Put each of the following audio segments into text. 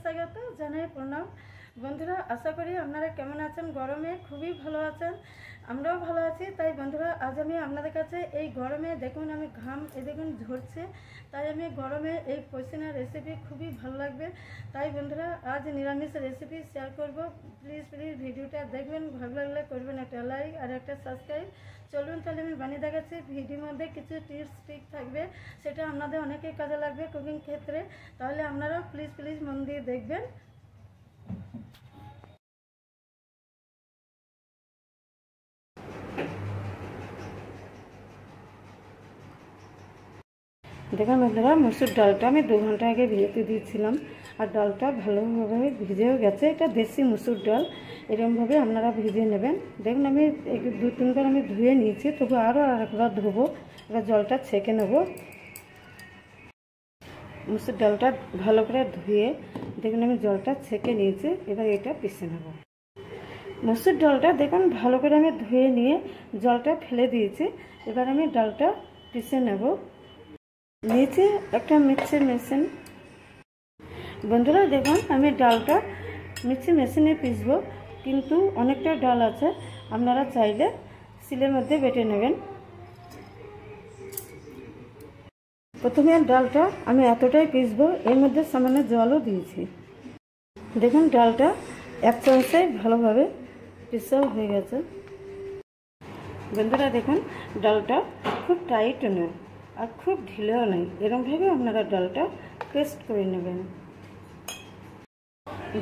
স্বাগত জানাই প্রণাম। বন্ধুরা, আশা করি আপনারা কেমন আছেন। গরমে খুবই ভালো আছেন, আমরাও ভালো আছি। তাই বন্ধুরা, আজ আমি আপনাদের কাছে এই গরমে দেখুন আমি ঘাম দেখুন ঝরছে, তাই আমি গরমে এই পয়সিনা রেসিপি খুবই ভালো লাগবে। তাই বন্ধুরা, আজ নিরামিষ রেসিপি শেয়ার করব। প্লিজ ভিডিওটা দেখবেন, ভালো লাগলে করবেন একটা লাইক আর একটা সাবস্ক্রাইব। চলুন তাহলে আমি বানিয়ে দেখাচ্ছি। ভিডিওর মধ্যে কিছু টিপস ট্রিক থাকবে, সেটা আপনাদের অনেকেই কাজে লাগবে কুকিং ক্ষেত্রে। তাহলে আপনারা প্লিজ মন দিয়ে দেখবেন। দেখুন বন্ধুরা, মসুর ডালটা আমি 2 ঘন্টা আগে ভিজাতে দিয়েছিলাম, আর ডালটা ভালোভাবে ভিজেও গেছে। এটা দেশি মসুর ডাল, এরকমভাবে আপনারা ভিজিয়ে নেবেন। দেখুন আমি 2-3 বার আমি ধুয়ে নিয়েছি, তবু আরও আরেকবার ধোবো। এবার জলটা ছেঁকে নেব। মসুর ডালটা ভালো করে ধুয়ে দেখুন আমি জলটা ছেঁকে নিয়েছি। এবার এটা পিষে নেব। মসুর ডালটা দেখুন ভালো করে আমি ধুয়ে নিয়ে জলটা ফেলে দিয়েছি। এবার আমি ডালটা পিষে নেব। নিচে একটা মিক্সির মেশিন। বন্ধুরা দেখুন আমি ডালটা মিক্সি মেশিনে পিসবো, কিন্তু অনেকটা ডাল আছে, আপনারা চাইলে শিলের মধ্যে বেটে নেবেন। প্রথমে ডালটা আমি এতটাই পিসবো, এর মধ্যে সামান্য জলও দিয়েছি। দেখুন ডালটা 1 চামচে ভালোভাবে পিসাও হয়ে গেছে। বন্ধুরা দেখুন ডালটা খুব টাইট নয় আর খুব ঢিলেও নেই, এরকমভাবে আপনারা ডালটা পেস্ট করে নেবেন।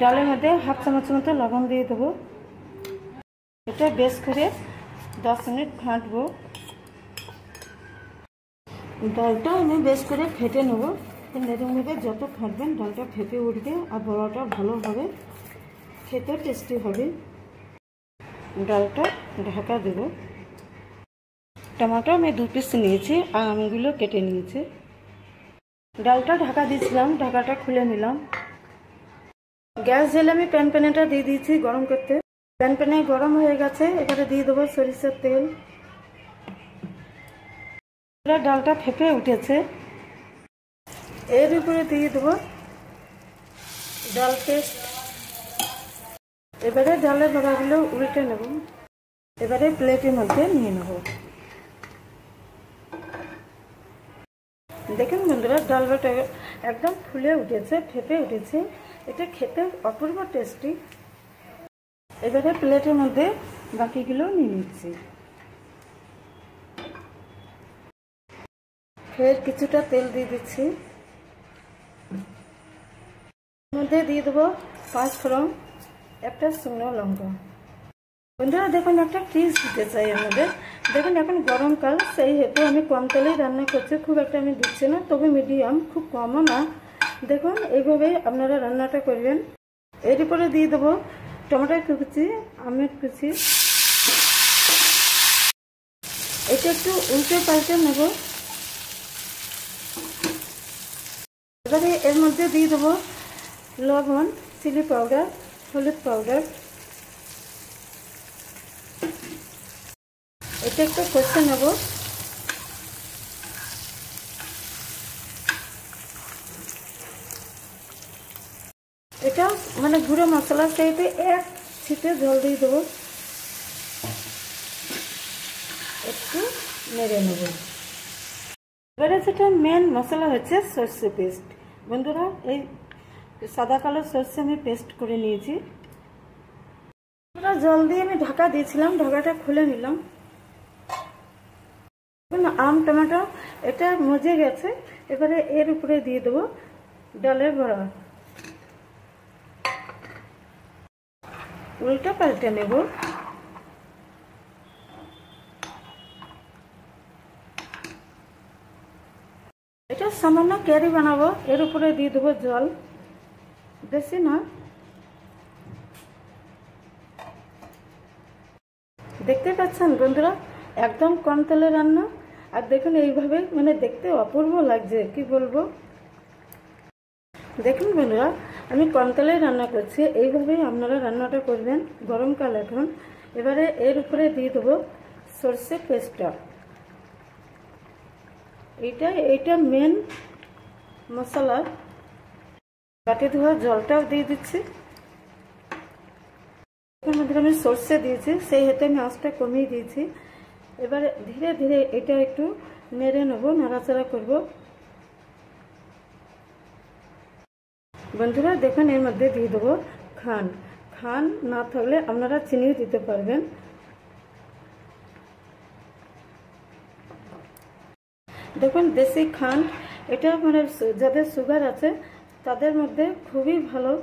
ডালের মধ্যে 1/2 চামচ মতো লবণ দিয়ে দেবো। এটা বেশ করে 10 মিনিট ঘাঁটবো। ডালটা আমি বেশ করে ফেটে নেব। এরকমভাবে যত ঘাঁটবেন ডালটা ফেটে উঠবে আর বড়াটা ভালো হবে, খেতে টেস্টি হবে। ডালটা ঢাকা দেব। টমেটো আমি 2 পিস নিয়েছি আর আমগুলো কেটে নিয়েছি। ডালটা ঢাকা দিয়েছিলাম, ঢাকাটা খুলে নিলাম। গ্যাস জেলে আমি প্যানটা দিয়ে দিয়েছি গরম করতে। প্যানে গরম হয়ে গেছে, এবারে দিয়ে দেবো সরিষার তেল। ডালটা ফেঁপে উঠেছে, এর উপরে দিয়ে দেবো ডাল পেস্ট। এবারে ডালের বড়াগুলো উল্টে নেব। এবারে প্লেটের মধ্যে নিয়ে নেব। দেখুন বন্ধুরা ডাল বাটা একদম ফুলে উঠেছে, ফেঁপে উঠেছে। এটা খেতে অপূর্ব টেস্টি। এবারে প্লেটের মধ্যে বাকিগুলো নিয়ে নিচ্ছি। ফের কিছুটা তেল দিয়ে দিচ্ছি। মধ্যে দিয়ে দেবো 5 ফোড়ন, একটা শুকনো লঙ্কা। বন্ধুরা দেখুন একটা টিপস দিতে চাই আমাদের। দেখুন এখন গরমকাল, সেই হেতু আমি কম তেলেই রান্না করছি, খুব একটা আমি দিচ্ছি না, তবে মিডিয়াম, খুব কমও না। দেখুন এইভাবেই আপনারা রান্নাটা করবেন। এর উপরে দিয়ে দেবো টমেটো কুচি, আমের কুচি। এটা একটু উল্টে পাল্টে নেব। এবারে এর মধ্যে দিয়ে দেবো লবণ, চিলি পাউডার, হলুদ পাউডার। এটা একটু কষে নেব। এটা মানে গুঁড়ো মশলা, সেইতে 1 ছিটে জল দিয়ে দেবো। একটু নেড়ে নেব। এবারে যেটা মেন মশলা হচ্ছে সর্ষে পেস্ট। বন্ধুরা এই সাদা কালো সর্ষে আমি পেস্ট করে নিয়েছি। জল দিয়ে আমি ঢাকা দিয়েছিলাম, ঢাকাটা খুলে নিলাম। আম টমেটো এটা মজে গেছে। এবারে এর উপরে দিয়ে দেবো ডালের বড়া। উল্টো পাল্টে নেব। এটা সামান্য ক্যারি বানাবো, এর উপরে দিয়ে দেবো জল, বেশি না। দেখতে পাচ্ছেন বন্ধুরা একদম কম তেলে রান্না, আর দেখুন এইভাবে মানে দেখতে অপূর্ব লাগছে, কি বলবো। দেখুন বন্ধুরা আমি কম তেলে রান্না করছি, এইভাবেই আপনারা রান্নাটা করবেন গরমকাল এখন। এবারে এর উপরে দিয়ে দেবো সর্ষে পেস্টটা। এইটা মেন মশলা। বাটি ধোয়া জলটাও দিয়ে দিচ্ছি। এর মধ্যে আমি সর্ষে দিয়েছি, সেই হেতু আমি আঁচটা কমিয়ে দিয়েছি। এবারে ধীরে ধীরে এটা একটু নেড়ে নেবো, নাড়াচাড়া করব। বন্ধুরা দেখুন, এর মধ্যে দিয়ে দেবো খান্ড। খান্ড না থাকলে আপনারা চিনিও দিতে পারবেন। দেখুন দেশি খান্ড, এটা মানে যাদের সুগার আছে তাদের মধ্যে খুবই ভালো।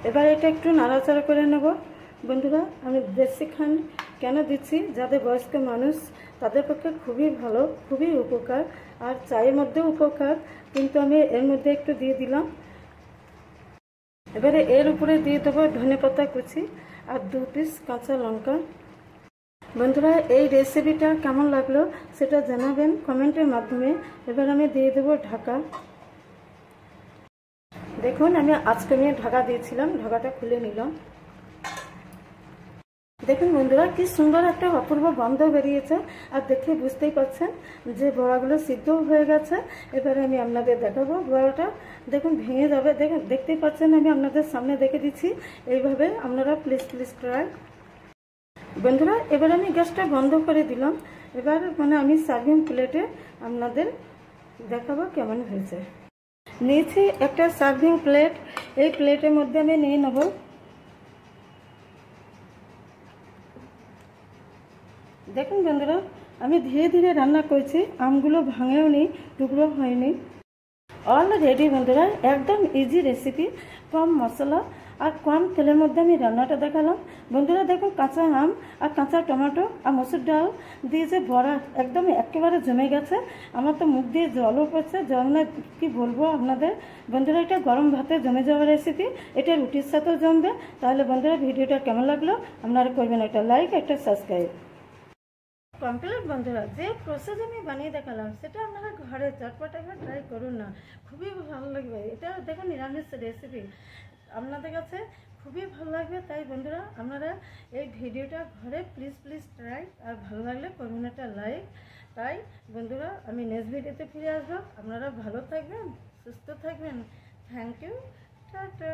এবার এটা একটু নাড়াচাড়া করে নেব। বন্ধুরা আমি দেশি খান্ড কেন দিচ্ছি, যাদের বয়স্ক মানুষ তাদের পক্ষে খুবই ভালো, খুবই উপকার, আর চায়ের মধ্যেও উপকার, কিন্তু আমি এর মধ্যে একটু দিয়ে দিলাম। এবারে এর উপরে দিয়ে দেবো ধনেপাতা কুচি আর 2 পিস কাঁচা লঙ্কা। বন্ধুরা এই রেসিপিটা কেমন লাগলো সেটা জানাবেন কমেন্টের মাধ্যমে। এবার আমি দিয়ে দেবো ঢাকা। দেখুন আমি আজকে ঢাকা দিয়েছিলাম, ঢাকাটা খুলে নিলাম। দেখুন বন্ধুরা কি সুন্দর একটা অপূর্ব গন্ধ বেরিয়েছে, আর দেখে বুঝতেই পারছেন যে বড়াগুলো সিদ্ধ হয়ে গেছে। এবারে আমি আপনাদের দেখাবো বড়াটা। দেখুন ভেঙে যাবে, দেখুন দেখতেই পাচ্ছেন, আমি আপনাদের সামনে দেখে দিচ্ছি। এইভাবে আপনারা প্লিজ ট্রাই। বন্ধুরা এবার আমি গ্যাসটা বন্ধ করে দিলাম। এবার মানে আমি সার্ভিং প্লেটে আপনাদের দেখাবো কেমন হয়েছে। নিয়েছি একটা সার্ভিং প্লেট, এই প্লেটের মধ্যে আমি নিয়ে নেব। দেখুন বন্ধুরা আমি ধীরে ধীরে রান্না করছি, আমগুলো ভাঙেও নি, টুকরো হয়নি। অলরেডি বন্ধুরা একদম ইজি রেসিপি, কম মশলা আর কম তেলের মধ্যে আমি রান্নাটা দেখালাম। বন্ধুরা দেখুন কাঁচা আম আর কাঁচা টমেটো আর মসুর ডাল দিয়ে যে বড়া একদম একেবারে জমে গেছে, আমার তো মুখ দিয়ে জলও পড়ছে, জল না কি বলবো আপনাদের। বন্ধুরা এটা গরম ভাতে জমে যাওয়া রেসিপি, এটা রুটির সাথেও জমবে। তাহলে বন্ধুরা ভিডিওটা কেমন লাগলো আপনারা করবেন একটা লাইক, একটা সাবস্ক্রাইব। কমপ্লিট বন্ধুরা, যে প্রসেস আমি বানিয়ে দেখালাম সেটা আপনারা ঘরে চটপট একবার ট্রাই করুন না, খুবই ভালো লাগবে। এটা দেখুন নিরামিষ রেসিপি, আপনাদের কাছে খুবই ভালো লাগবে। তাই বন্ধুরা আপনারা এই ভিডিওটা ঘরে প্লিজ ট্রাই, আর ভালো লাগলে করুন একটা লাইক। তাই বন্ধুরা আমি নেক্সট ভিডিওতে ফিরে আসবো। আপনারা ভালো থাকবেন, সুস্থ থাকবেন। Thank you, tata.